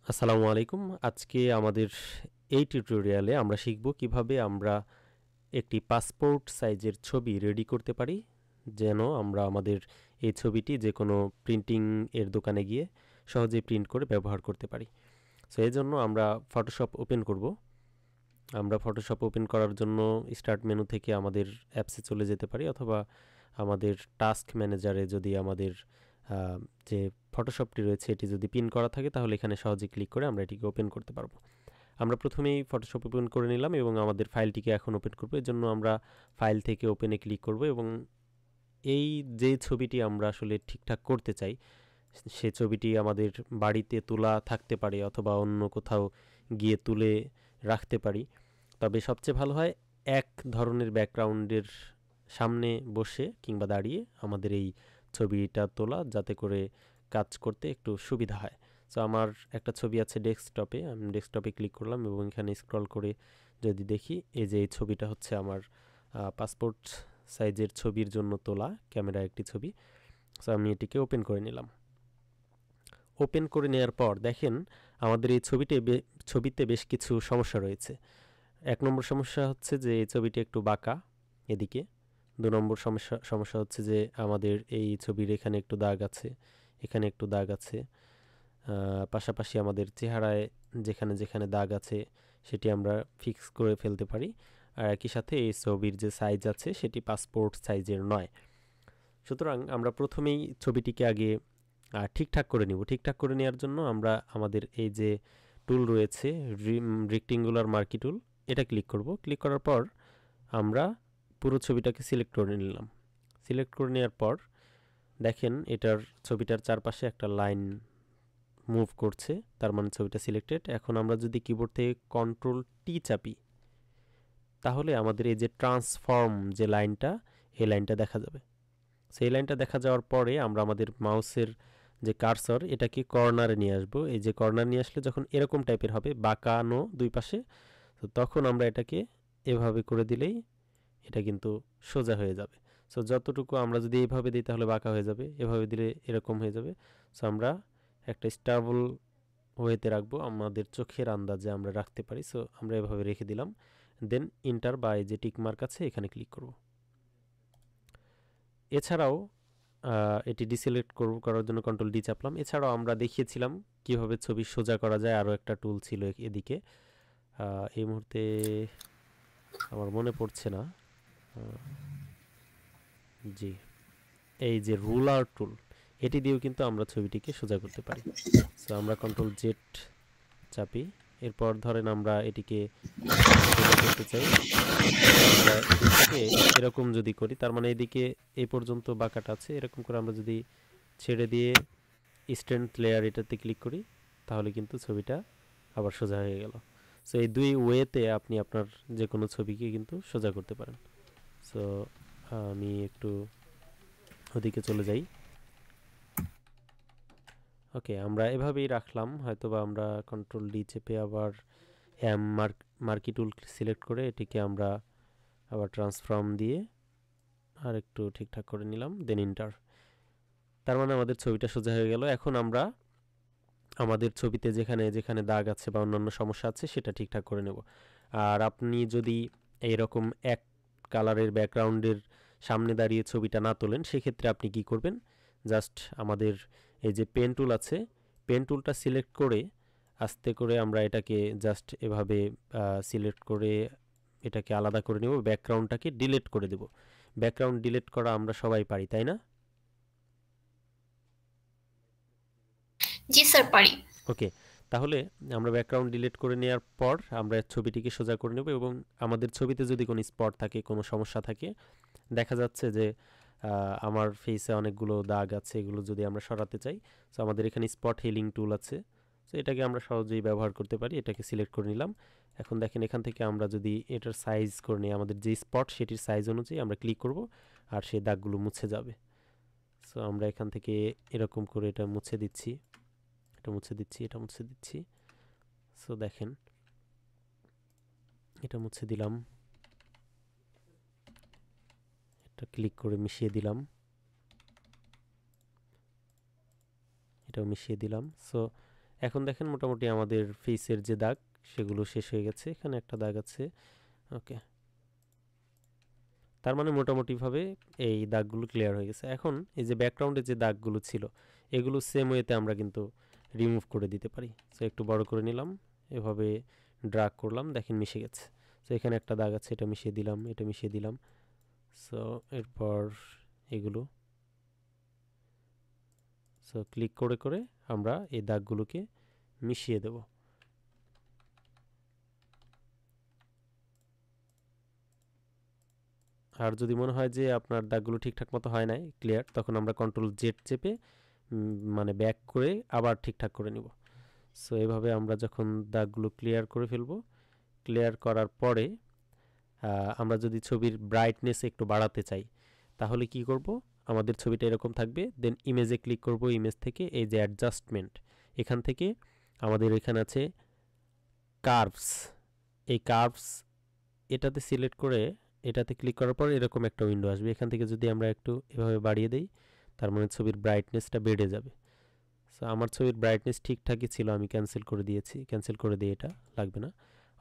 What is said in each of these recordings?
আসসালামু আলাইকুম। আজকে আমাদের এই টিউটোরিয়ালে আমরা শিখব কিভাবে আমরা একটি পাসপোর্ট সাইজের ছবি রেডি করতে পারি, যেন আমরা আমাদের এই ছবিটি যে কোনো প্রিন্টিং এর দোকানে গিয়ে সহজেই প্রিন্ট করে ব্যবহার করতে পারি। সো এই জন্য আমরা ফটোশপ ওপেন করব। আমরা ফটোশপ ওপেন করার জন্য স্টার্ট মেনু থেকে আমাদের অ্যাপসে চলে যেতে পারি, অথবা আমাদের টাস্ক ম্যানেজারে যদি আমাদের আহ, যে ফটোশপটি রয়েছে এটি যদি পিন করা থাকে, তাহলে এখানে সহজে ক্লিক করে আমরা এটিকে ওপেন করতে পারবো। আমরা প্রথমেই ফটোশপ ওপেন করে নিলাম এবং আমাদের ফাইলটিকে এখন ওপেন করবো। এর জন্য আমরা ফাইল থেকে ওপেনে ক্লিক করব এবং এই যে ছবিটি আমরা আসলে ঠিকঠাক করতে চাই, সে ছবিটি আমাদের বাড়িতে তোলা থাকতে পারে অথবা অন্য কোথাও গিয়ে তুলে রাখতে পারি। তবে সবচেয়ে ভালো হয় এক ধরনের ব্যাকগ্রাউন্ডের সামনে বসে কিংবা দাঁড়িয়ে আমাদের এই ছবিটা তোলা, যাতে করে কাজ করতে একটু সুবিধা হয়। সো আমার একটা ছবি আছে ডেস্কটপে, আমি ডেস্কটপে ক্লিক করলাম এবং এখানে স্ক্রল করে যদি দেখি, এই যে এই ছবিটা হচ্ছে আমার পাসপোর্ট সাইজের ছবির জন্য তোলা ক্যামেরা একটি ছবি। সো আমি এটিকে ওপেন করে নিলাম। ওপেন করে নেওয়ার পর দেখেন আমাদের এই ছবিতে বেশ কিছু সমস্যা রয়েছে। এক নম্বর সমস্যা হচ্ছে যে এই ছবিটি একটু বাঁকা এদিকে। দু নম্বর সমস্যা হচ্ছে যে আমাদের এই ছবির এখানে একটু দাগ আছে, এখানে একটু দাগ আছে। পাশাপাশি আমাদের চেহারায় যেখানে যেখানে দাগ আছে সেটি আমরা ফিক্স করে ফেলতে পারি। আর একই সাথে এই ছবির যে সাইজ আছে সেটি পাসপোর্ট সাইজের নয়। সুতরাং আমরা প্রথমেই ছবিটিকে আগে ঠিকঠাক করে নিব। ঠিকঠাক করে নেওয়ার জন্য আমরা আমাদের এই যে টুল রয়েছে, রেক্টেঙ্গুলার মার্কি টুল, এটা ক্লিক করব। ক্লিক করার পর আমরা পুরো ছবিটাকে সিলেক্ট করে নিলাম। সিলেক্ট করে নেওয়ার পর দেখেন এটার ছবিটার চারপাশে একটা লাইন মুভ করছে, তার মানে ছবিটা সিলেক্টেড। এখন আমরা যদি কিবোর্ড থেকে কন্ট্রোল টি চাপি, তাহলে আমাদের এই যে ট্রান্সফর্ম যে লাইনটা, এই লাইনটা দেখা যাবে। সেই লাইনটা দেখা যাওয়ার পরে আমরা আমাদের মাউসের যে কার্সর, এটাকে কর্নারে নিয়ে আসবো। এই যে কর্নার নিয়ে আসলে যখন এরকম টাইপের হবে, বাঁকানো দুই পাশে, তো তখন আমরা এটাকে এভাবে করে দিলেই এটা কিন্তু সোজা হয়ে যাবে। সো যতটুকু আমরা যদি এইভাবে দিই তাহলে বাঁকা হয়ে যাবে, এভাবে দিলে এরকম হয়ে যাবে। সো আমরা একটা স্টেবল ওয়েতে রাখবো, আমাদের চোখের আন্দাজে আমরা রাখতে পারি। সো আমরা এভাবে রেখে দিলাম। দেন ইন্টার বা এই যে টিক মার্ক আছে এখানে ক্লিক করব। এছাড়াও এটি ডিসিলেক্ট করার জন্য কন্ট্রোল ডি চাপলাম। এছাড়াও আমরা দেখিয়েছিলাম কিভাবে ছবি সোজা করা যায়, আরও একটা টুল ছিল এদিকে। এই মুহূর্তে আমার মনে পড়ছে না। জি, এই যে রুলার টুল, এটি দিয়েও কিন্তু আমরা ছবিটিকে সোজা করতে পারি। সো আমরা কন্ট্রোল জেড চাপি। এরপর ধরেন আমরা এটিকে সোজা করতে চাই। আমরা এটিকে এরকম যদি করি, তার মানে এদিকে এই পর্যন্ত বাঁকাটা আছে, এরকম করে আমরা যদি ছেড়ে দিয়ে স্ট্রেন্থ লেয়ার এটাতে ক্লিক করি, তাহলে কিন্তু ছবিটা আবার সোজা হয়ে গেল। সো এই দুই ওয়েতে আপনি আপনার যে কোনো ছবিকে কিন্তু সোজা করতে পারেন। সো আমি একটু ওদিকে চলে যাই। ওকে, আমরা এভাবেই রাখলাম। হয়তোবা আমরা কন্ট্রোল ডি চেপে আবার এম মার্কি টুল সিলেক্ট করে এটিকে আমরা আবার ট্রান্সফর্ম দিয়ে আর একটু ঠিকঠাক করে নিলাম, দেন ইন্টার। তার মানে আমাদের ছবিটা সোজা হয়ে গেল। এখন আমরা আমাদের ছবিতে যেখানে যেখানে দাগ আছে বা অন্যান্য সমস্যা আছে সেটা ঠিকঠাক করে নেব। আর আপনি যদি এইরকম এক কালারের ব্যাকগ্রাউন্ডের সামনে দাঁড়িয়ে ছবিটা না তোলেন, সেক্ষেত্রে আপনি কি করবেন, জাস্ট আমাদের এই যে পেন টুল আছে, পেন টুলটা সিলেক্ট করে আস্তে করে আমরা এটাকে জাস্ট এভাবে সিলেক্ট করে এটাকে আলাদা করে নেব, ব্যাকগ্রাউন্ডটাকে ডিলিট করে দেব। ব্যাকগ্রাউন্ড ডিলিট করা আমরা সবাই পারি, তাই না? জি স্যার পারি। ওকে, তাহলে আমরা ব্যাকগ্রাউন্ড ডিলিট করে নেওয়ার পর আমরা ছবিটিকে সোজা করে নেব এবং আমাদের ছবিতে যদি কোনো স্পট থাকে, কোনো সমস্যা থাকে, দেখা যাচ্ছে যে আমার ফেসে অনেকগুলো দাগ আছে, এগুলো যদি আমরা সরাতে চাই, সো আমাদের এখানে স্পট হিলিং টুল আছে। সো এটাকে আমরা সহজেই ব্যবহার করতে পারি। এটাকে সিলেক্ট করে নিলাম। এখন দেখেন এখান থেকে আমরা যদি এটার সাইজ করে নিই, আমাদের যে স্পট সেটির সাইজ অনুযায়ী আমরা ক্লিক করব আর সেই দাগগুলো মুছে যাবে। সো আমরা এখান থেকে এরকম করে এটা মুছে দিচ্ছি, এটা মুছে দিচ্ছি, এটা মুছে দিচ্ছি। সো দেখেন এটা মুছে দিলাম, এটা ক্লিক করে মিশিয়ে দিলাম, এটাও মিশিয়ে দিলাম। সো এখন দেখেন মোটামুটি আমাদের ফেসের যে দাগ সেগুলো শেষ হয়ে গেছে, এখানে একটা দাগ আছে। ওকে, তার মানে মোটামুটিভাবে এই দাগগুলো ক্লিয়ার হয়ে গেছে। এখন এই যে ব্যাকগ্রাউন্ডে যে দাগগুলো ছিল এগুলো সেম ওয়েতে আমরা কিন্তু রিমুভ করে দিতে পারি। সো একটু বড় করে নিলাম, এভাবে ড্রাগ করলাম, দেখেন মিশে গেছে। সো এখানে একটা দাগ আছে, এটা মিশিয়ে দিলাম, এটা মিশিয়ে দিলাম। সো এরপর এগুলো, সো ক্লিক করে করে আমরা এই দাগগুলোকে মিশিয়ে দেব। আর যদি মনে হয় যে আপনার দাগগুলো ঠিকঠাক মতো হয় নাই ক্লিয়ার, তখন আমরা কন্ট্রোল জেড চেপে মানে ব্যাক করে আবার ঠিকঠাক করে নিব। সো এভাবে আমরা যখন দাগগুলো ক্লিয়ার করে ফেলবো, ক্লিয়ার করার পরে আমরা যদি ছবির ব্রাইটনেস একটু বাড়াতে চাই তাহলে কি করব, আমাদের ছবিটা এরকম থাকবে, দেন ইমেজে ক্লিক করব, ইমেজ থেকে এই যে অ্যাডজাস্টমেন্ট, এখান থেকে আমাদের এখানে আছে কার্ভস, এই কার্ভস এটাতে সিলেক্ট করে এটাতে ক্লিক করার পর এরকম একটা উইন্ডো আসবে। এখান থেকে যদি আমরা একটু এভাবে বাড়িয়ে দেই তার মানে ছবির ব্রাইটনেসটা বেড়ে যাবে। সো আমার ছবির ব্রাইটনেস ঠিকঠাকই ছিল, আমি ক্যান্সেল করে দিয়েছি, ক্যান্সেল করে দিয়ে এটা লাগবে না।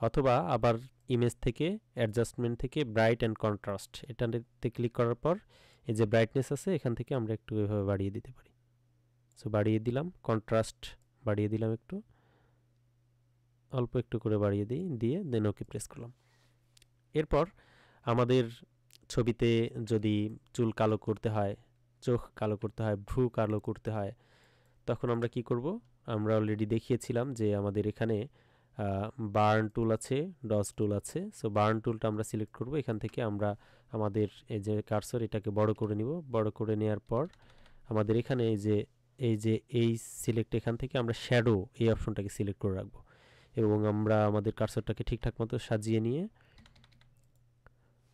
অথবা আবার ইমেজ থেকে অ্যাডজাস্টমেন্ট থেকে ব্রাইট অ্যান্ড কন্ট্রাস্ট এটাতে ক্লিক করার পর এই যে ব্রাইটনেস আছে এখান থেকে আমরা একটু এভাবে বাড়িয়ে দিতে পারি। সো বাড়িয়ে দিলাম, কন্ট্রাস্ট বাড়িয়ে দিলাম, একটু অল্প একটু করে বাড়িয়ে দিই, দিয়ে দেন ওকে প্রেস করলাম। এরপর আমাদের ছবিতে যদি চুল কালো করতে হয়, চোখ কালো করতে হয়, ভ্রু কালো করতে হয়, তখন আমরা কি করব, আমরা অলরেডি দেখিয়েছিলাম যে আমাদের এখানে বার্ন টুল আছে, ডজ টুল আছে। সো বার্ন টুলটা আমরা সিলেক্ট করব, এখান থেকে আমরা আমাদের এই যে কার্সর এটাকে বড় করে নিব, বড় করে নেওয়ার পর আমাদের এখানে এই সিলেক্ট, এখান থেকে আমরা শ্যাডো এই অপশনটাকে সিলেক্ট করে রাখবো এবং আমরা আমাদের কার্সরটাকে ঠিকঠাক মতো সাজিয়ে নিয়ে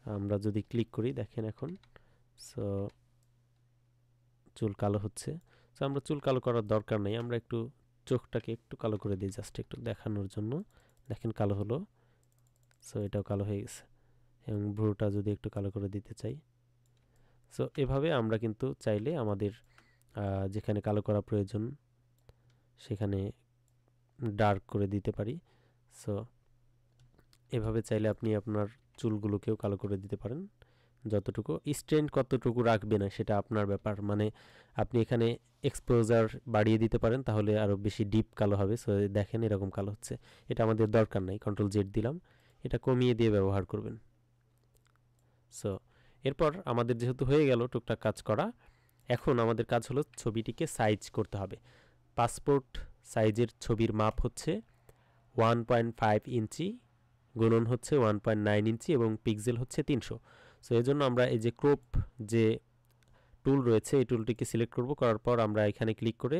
আমরা যদি ক্লিক করি দেখেন এখন সো চুল কালো হচ্ছে। সো আমরা চুল কালো করার দরকার নেই, আমরা একটু চোখটাকে একটু কালো করে দিই জাস্ট একটু দেখানোর জন্য, দেখেন কালো হলো। সো এটাও কালো হয়ে গেছে এবং ভ্রুটা যদি একটু কালো করে দিতে চাই, সো এভাবে আমরা কিন্তু চাইলে আমাদের যেখানে কালো করা প্রয়োজন সেখানে ডার্ক করে দিতে পারি। সো এভাবে চাইলে আপনি আপনার চুলগুলোকেও কালো করে দিতে পারেন যতটুকু। স্ট্রেন্থ কতটুকু রাখবে না সেটা আপনার ব্যাপার, মানে আপনি এখানে এক্সপোজার বাড়িয়ে দিতে পারেন তাহলে আরও বেশি ডিপ কালো হবে। সো দেখেন এরকম কালো হচ্ছে, এটা আমাদের দরকার নাই, কন্ট্রোল জেড দিলাম, এটা কমিয়ে দিয়ে ব্যবহার করবেন। সো এরপর আমাদের যেহেতু হয়ে গেল টুকটাক কাজ করা, এখন আমাদের কাজ হলো ছবিটিকে সাইজ করতে হবে। পাসপোর্ট সাইজের ছবির মাপ হচ্ছে 1.5 ইঞ্চি গুণন হচ্ছে 1.9 ইঞ্চি এবং পিক্সেল হচ্ছে 300। সো এই জন্য আমরা এই যে ক্রপ যে টুল রয়েছে এই টুলটিকে সিলেক্ট করব, করার পর আমরা এখানে ক্লিক করে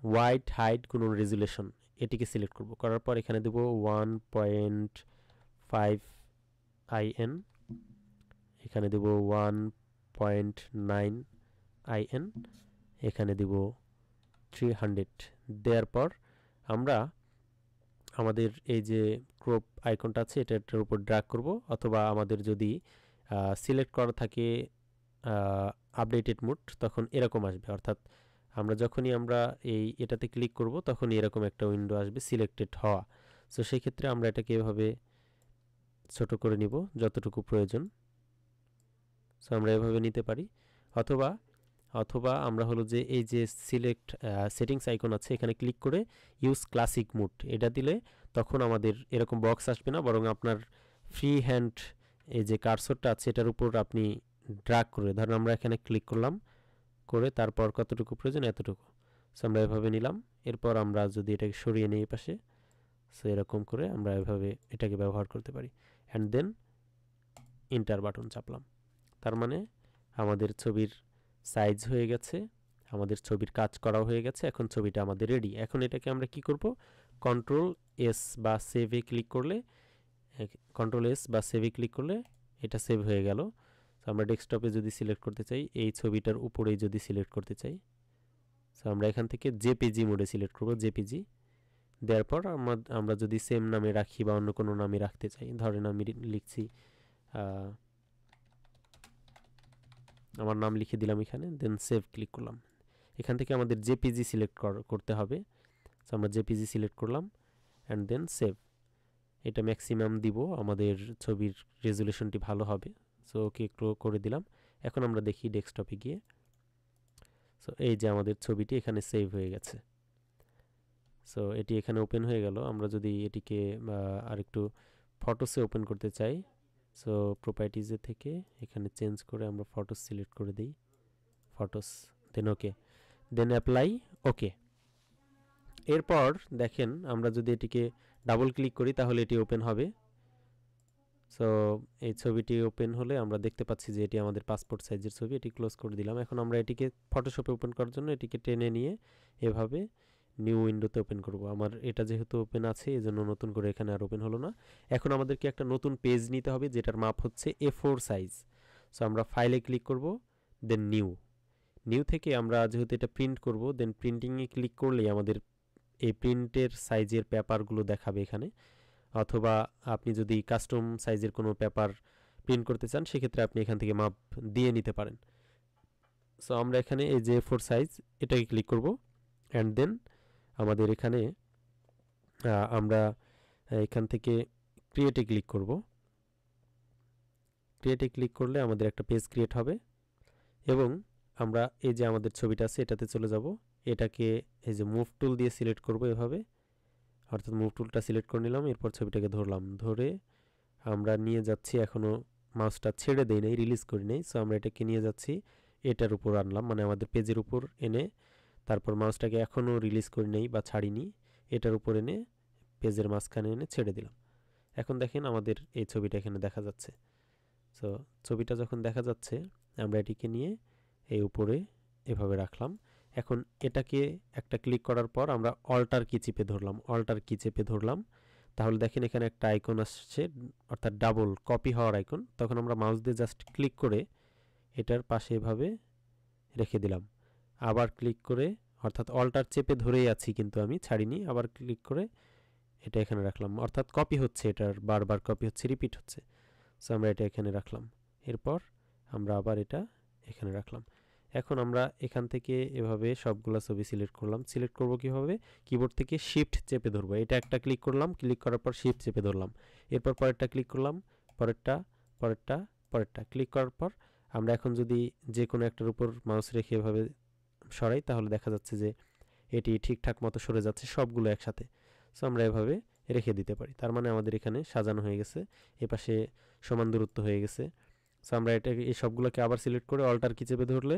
হোয়াইট হাইট গুণন রেজুলেশন এটিকে সিলেক্ট করব, করার পর এখানে দেব 1.5 IN, এখানে দেব 1.9 IN, এখানে দেব 300। দেওয়ার পর আমরা আমাদের এই যে ক্রপ আইকনটা আছে এটার উপর ড্র্যাগ করব, অথবা আমাদের যদি সিলেক্ট করা থাকে আপডেটেড মোড তখন এরকম আসবে, অর্থাৎ আমরা যখনই আমরা এটাতে ক্লিক করব তখনই এরকম একটা উইন্ডো আসবে সিলেক্টেড হওয়া। সো সেই ক্ষেত্রে আমরা এটাকে এভাবে ছোট করে নিব যতটুকু প্রয়োজন। সো আমরা এভাবে নিতে পারি, অথবা অথবা আমরা হলো যে এই যে সিলেক্ট সেটিংস আইকন আছে এখানে ক্লিক করে ইউজ ক্লাসিক মোড এটা দিলে তখন আমাদের এরকম বক্স আসবে না, বরং আপনার ফ্রি হ্যান্ড এই যে কার্সরটা আছে এটার উপর আপনি ড্র্যাগ করে, ধরুন আমরা এখানে ক্লিক করলাম, করে তারপর কতটুকু প্রয়োজন এতটুকু, সো আমরা এভাবে নিলাম। এরপর আমরা যদি এটাকে সরিয়ে নিই পাশে, সো এরকম করে আমরা এভাবে এটাকে ব্যবহার করতে পারি, অ্যান্ড দেন ইন্টার বাটন চাপলাম। তার মানে আমাদের ছবির সাইজ হয়ে গেছে, আমাদের ছবির কাজ করাও হয়ে গেছে, এখন ছবিটা আমাদের রেডি। এখন এটাকে আমরা কি করব, কন্ট্রোল এস বা সেভে ক্লিক করলে, কন্ট্রোল এস বা সেভে ক্লিক করলে এটা সেভ হয়ে গেল। সো আমরা ডেস্কটপে যদি সিলেক্ট করতে চাই, এই ছবিটার উপরেই যদি সিলেক্ট করতে চাই, সো আমরা এখান থেকে জেপিজি মোডে সিলেক্ট করব, জেপিজি দেওয়ার পর আমরা যদি সেম নামে রাখি বা অন্য কোনো নামে রাখতে চাই, ধরেন আমি লিখছি আমার নাম লিখে দিলাম এখানে, দেন সেভ ক্লিক করলাম। এখান থেকে আমাদের জেপিজি সিলেক্ট করতে হবে। সো সো আমরা জেপিজি সিলেক্ট করলাম অ্যান্ড দেন সেভ। এটা ম্যাক্সিমাম দিব, আমাদের ছবির রেজুলেশনটি ভালো হবে। সো ওকে একটু করে দিলাম। এখন আমরা দেখি ডেস্কটপে গিয়ে। সো এই যে আমাদের ছবিটি এখানে সেভ হয়ে গেছে। সো এটি এখানে ওপেন হয়ে গেল। আমরা যদি এটিকে আরেকটু ফটোসে ওপেন করতে চাই, সো প্রপার্টিজে থেকে এখানে চেঞ্জ করে আমরা ফটোস সিলেক্ট করে দিই, ফটোস, দেন ওকে, দেন অ্যাপ্লাই, ওকে। এরপর দেখেন আমরা যদি এটিকে ডাবল ক্লিক করি তাহলে এটি ওপেন হবে। সো এই ছবিটি ওপেন হলে আমরা দেখতে পাচ্ছি যে এটি আমাদের পাসপোর্ট সাইজের ছবি। এটি ক্লোজ করে দিলাম। এখন আমরা এটিকে ফটোশপে ওপেন করার জন্য এটিকে টেনে নিয়ে এভাবে নিউ উইন্ডোতে ওপেন করব। আমার এটা যেহেতু ওপেন আছে এই জন্য নতুন করে এখানে আর ওপেন হলো না। এখন আমাদেরকে একটা নতুন পেজ নিতে হবে যেটার মাপ হচ্ছে A4 সাইজ। সো আমরা ফাইলে ক্লিক করব, দেন নিউ থেকে আমরা যেহেতু এটা প্রিন্ট করব, দেন প্রিন্টিংয়ে ক্লিক করলেই আমাদের এই প্রিন্টের সাইজের পেপারগুলো দেখাবে এখানে। অথবা আপনি যদি কাস্টম সাইজের কোনো পেপার প্রিন্ট করতে চান সেক্ষেত্রে আপনি এখান থেকে মাপ দিয়ে নিতে পারেন। সো আমরা এখানে এই যে A4 সাইজ এটাকে ক্লিক করব অ্যান্ড দেন আমাদের এখানে আমরা এখান থেকে ক্রিয়েটে ক্লিক করব। ক্রিয়েটে ক্লিক করলে আমাদের একটা পেজ ক্রিয়েট হবে এবং আমরা এই যে আমাদের ছবিটা আছে এটাতে চলে যাব। এটাকে এই যে মুভ টুল দিয়ে সিলেক্ট করব এভাবে, অর্থাৎ মুভ টুলটা সিলেক্ট করে নিলাম। এরপর ছবিটাকে ধরলাম, ধরে আমরা নিয়ে যাচ্ছি, এখনও মাউসটা ছেড়ে দেই নাই, রিলিজ করি নাই। সো আমরা এটাকে নিয়ে যাচ্ছি এটার উপর আনলাম, মানে আমাদের পেজের উপর এনে, তারপর মাউসটাকে এখনও রিলিজ করি নাই বা ছাড়িনি, এটার উপর এনে পেজের মাঝখানে এনে ছেড়ে দিলাম। এখন দেখেন আমাদের এই ছবিটা এখানে দেখা যাচ্ছে। সো ছবিটা যখন দেখা যাচ্ছে আমরা এটিকে নিয়ে এই উপরে এভাবে রাখলাম। এখন এটাকে একটা ক্লিক করার পর আমরা অল্টার কি চেপে ধরলাম, তাহলে দেখেন এখানে একটা আইকন আসছে, অর্থাৎ ডাবল কপি হওয়ার আইকন। তখন আমরা মাউস দিয়ে জাস্ট ক্লিক করে এটার পাশে এভাবে রেখে দিলাম। আবার ক্লিক করে, অর্থাৎ অল্টার চেপে ধরেই আছি কিন্তু আমি ছাড়িনি, আবার ক্লিক করে এটা এখানে রাখলাম, অর্থাৎ কপি হচ্ছে, এটার বারবার কপি হচ্ছে, রিপিট হচ্ছে। সো আমরা এটা এখানে রাখলাম। এরপর আমরা আবার এটা এখানে রাখলাম। এখন আমরা এখান থেকে এভাবে সবগুলা ছবি সিলেক্ট করলাম। সিলেক্ট করব কীভাবে, কিবোর্ড থেকে শিফট চেপে ধরবো। এটা একটা ক্লিক করলাম, ক্লিক করার পর শিফট চেপে ধরলাম। এরপর পরেরটা ক্লিক করলাম, পরেরটা, পরেরটা, পরেরটা ক্লিক করার পর আমরা এখন যদি যে কোনো একটার উপর মাউস রেখে এভাবে সরাই তাহলে দেখা যাচ্ছে যে এটি ঠিকঠাক মতো সরে যাচ্ছে সবগুলো একসাথে। সো আমরা এভাবে রেখে দিতে পারি। তার মানে আমাদের এখানে সাজানো হয়ে গেছে, এপাশে সমান দূরত্ব হয়ে গেছে। সো আমরা এটাকে এই সবগুলোকে আবার সিলেক্ট করে অল্টার কি চেপে ধরলে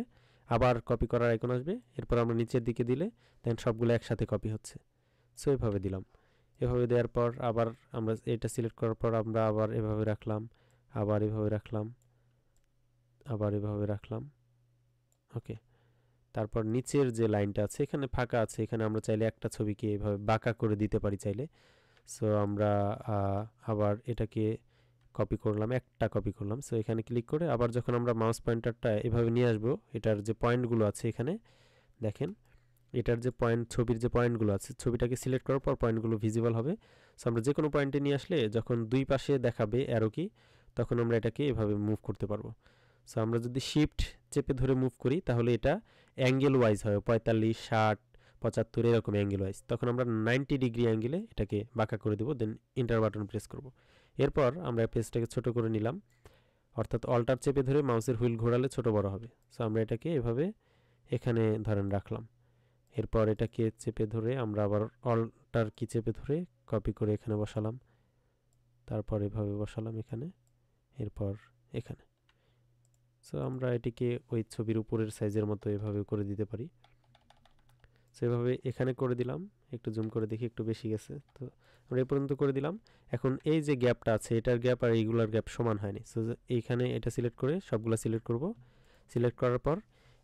আবার কপি করার আইকন আসবে। এরপর আমরা নিচের দিকে দিলে দেন সবগুলো একসাথে কপি হচ্ছে। সো এভাবে দিলাম। এভাবে দেওয়ার পর আবার আমরা এটা সিলেক্ট করার পর আমরা আবার এভাবে রাখলাম, আবার এভাবে রাখলাম, আবার এভাবে রাখলাম, ওকে। তারপর নিচের যে লাইনটা আছে এখানে ফাঁকা আছে, এখানে আমরা চাইলে একটা ছবিকে এভাবে বাঁকা করে দিতে পারি চাইলে। সো আমরা আবার এটাকে কপি করলাম, একটা কপি করলাম। সো এখানে ক্লিক করে আবার যখন আমরা মাউস পয়েন্টারটা এভাবে নিয়ে আসবো, এটার যে পয়েন্টগুলো আছে এখানে দেখেন, এটার যে পয়েন্ট, ছবির যে পয়েন্টগুলো আছে, ছবিটাকে সিলেক্ট করার পর পয়েন্টগুলো ভিজিবল হবে। সো আমরা যে কোনো পয়েন্টে নিয়ে আসলে যখন দুই পাশে দেখাবে অ্যারো কি, তখন আমরা এটাকে এভাবে মুভ করতে পারবো। সো আমরা যদি শিফট চেপে ধরে মুভ করি তাহলে এটা অ্যাঙ্গেল ওয়াইজ হয়, 45, 60, 75 এরকম অ্যাঙ্গেল ওয়াইজ। তখন আমরা 90 ডিগ্রি অ্যাঙ্গেলে এটাকে বাঁকা করে দেবো, দেন ইন্টার বাটন প্রেস করব। এরপর আমরা পেজটাকে ছোট করে নিলাম, অর্থাৎ অল্টার চেপে ধরে মাউসের হুইল ঘোরালে ছোট বড় হবে। সো আমরা এটাকে এভাবে এখানে ধরেন রাখলাম। এরপর এটাকে চেপে ধরে আমরা আবার অল্টার কি চেপে ধরে কপি করে এখানে বসালাম, তারপর এভাবে বসালাম এখানে, এরপর এখানে। সো আমরা এটিকে ওই ছবির উপরের সাইজের মতো এভাবে করে দিতে পারি। সেভাবে এখানে করে দিলাম, একটু জুম করে দেখি একটু বেশি গেছে, তো আমরা এই পর্যন্ত করে দিলাম। এখন এই যে গ্যাপটা আছে এটার গ্যাপ আর এইগুলার গ্যাপ সমান হয়নি। সো এইখানে এটা সিলেক্ট করে সবগুলা সিলেক্ট করব। সিলেক্ট করার পর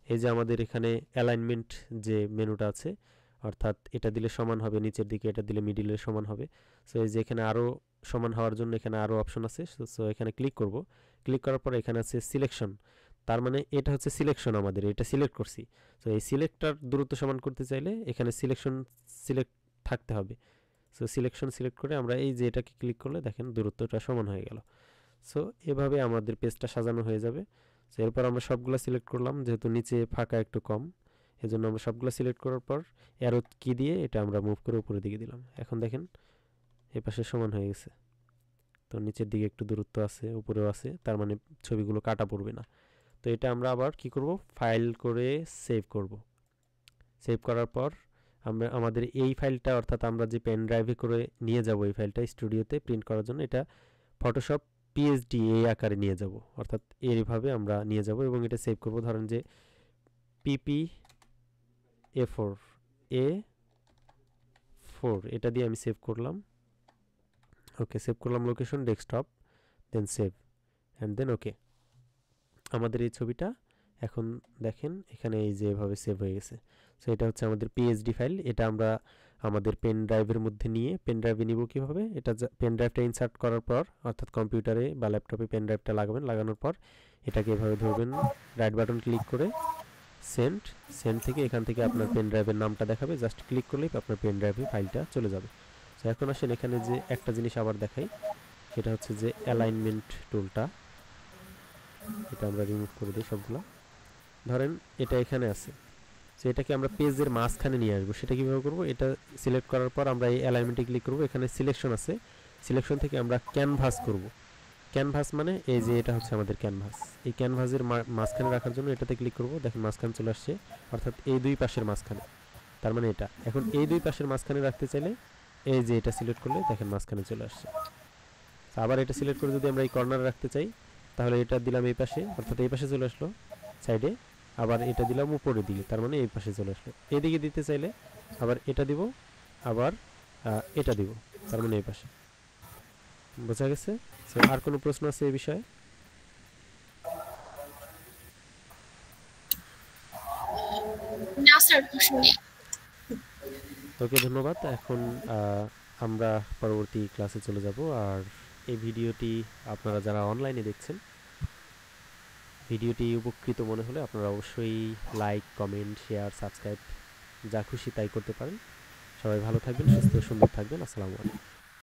এই যে আমাদের এখানে অ্যালাইনমেন্ট যে মেনুটা আছে, অর্থাৎ এটা দিলে সমান হবে নিচের দিকে, এটা দিলে মিডিলে সমান হবে। সো এই যে এখানে আরও সমান হওয়ার জন্য এখানে আরও অপশন আছে। সো এখানে ক্লিক করব। ক্লিক করার পর এখানে আছে সিলেকশন, তার মানে এটা হচ্ছে সিলেকশন, আমাদের এটা সিলেক্ট করছি। সো এই সিলেক্টর দূরত্ব সমান করতে চাইলে এখানে সিলেকশন সিলেক্ট থাকতে হবে। সো সিলেকশন সিলেক্ট করে আমরা এই যে এটাকে ক্লিক করলে দেখেন দূরত্বটা সমান হয়ে গেল। সো এভাবে আমাদের পেজটা সাজানো হয়ে যাবে। সো এরপর আমরা সবগুলো সিলেক্ট করলাম, যেহেতু নিচে ফাঁকা একটু কম, এজন্য আমরা সবগুলো সিলেক্ট করার পর অ্যারো কি দিয়ে এটা আমরা মুভ করে উপরের দিকে দিলাম। এখন দেখেন এই পাশে সমান হয়ে গেছে। তো নিচের দিকে একটু দূরত্ব আছে, উপরেও আছে, তার মানে ছবিগুলো কাটা পড়বে না। তো এটা আমরা আবার কি করব, ফাইল করে সেভ করব। সেভ করার পর আমরা আমাদের এই ফাইলটা, অর্থাৎ আমরা যে পেন ড্রাইভে করে নিয়ে যাব এই ফাইলটা স্টুডিওতে প্রিন্ট করার জন্য, এটা ফটোশপ পিএসডি এই আকারে নিয়ে যাব, অর্থাৎ এইভাবে আমরা নিয়ে যাব এবং এটা সেভ করব। ধরেন যে পিপি A4 এটা দিয়ে আমি সেভ করলাম। ওকে, সেভ করলাম, location desktop, then save and then okay. আমাদের এই ছবিটা এখন দেখেন এখানে এই যে এভাবে সেভ হয়ে গেছে। সো এটা হচ্ছে আমাদের পিএসডি ফাইল। এটা আমরা আমাদের পেন ড্রাইভের মধ্যে নিয়ে পেন ড্রাইভে নিব কীভাবে, এটা পেন ড্রাইভটা ইনসার্ট করার পর, অর্থাৎ কম্পিউটারে বা ল্যাপটপে পেন ড্রাইভটা লাগাবেন, লাগানোর পর এটাকে এভাবে ধরবেন, রাইট বাটন ক্লিক করে সেন্ড থেকে এখান থেকে আপনার পেন ড্রাইভের নামটা দেখাবে, জাস্ট ক্লিক করলেই আপনার পেন ড্রাইভে ফাইলটা চলে যাবে। তো এখন আসেন এখানে যে একটা জিনিস আবার দেখাই, সেটা হচ্ছে যে অ্যালাইনমেন্ট টুলটা, এটা আমরা রিমুভ করে দিই সবগুলো। ধরেন এটা এখানে আছে, তো এটাকে আমরা পেজের মাঝখানে নিয়ে আসবো। সেটা কীভাবে করবো, এটা সিলেক্ট করার পর আমরা এই অ্যালাইনমেন্টে ক্লিক করবো, এখানে সিলেকশন আছে, সিলেকশন থেকে আমরা ক্যানভাস করব। ক্যানভাস মানে এই যে এটা হচ্ছে আমাদের ক্যানভাস, এই ক্যানভাসের মাঝখানে রাখার জন্য এটাতে ক্লিক করব, দেখেন মাঝখানে চলে আসছে, অর্থাৎ এই দুই পাশের মাঝখানে, তার মানে এটা। এখন এই দুই পাশের মাঝখানে রাখতে চাইলে এই যে এটা সিলেক্ট করলে দেখেন মাঝখানে চলে আসছে। আবার এটা সিলেক্ট করে যদি আমরা এই কর্নারে রাখতে চাই, তাহলে এটা দিলাম এই পাশে, অর্থাৎ এই পাশে চলে আসলো সাইডে, আবার এটা দিলাম উপরে দিকে, তার মানে এই পাশে চলে আসলো। এদিকে দিতে চাইলে আবার এটা দিব, আবার এটা দিব, তার মানে এই পাশে। বোঝা গেছে? আর কোনো প্রশ্ন আছে এই বিষয়ে? না স্যার, প্রশ্ন নেই। ওকে, ধন্যবাদ। এখন আমরা পরবর্তী ক্লাসে চলে যাব। আর এই ভিডিওটি আপনারা যারা অনলাইনে দেখছেন, ভিডিওটি উপকৃত মনে হলে আপনারা অবশ্যই লাইক, কমেন্ট, শেয়ার, সাবস্ক্রাইব যা খুশি তাই করতে পারেন। সবাই ভালো থাকবেন, সুস্থ সুন্দর থাকবেন। আসসালামু আলাইকুম।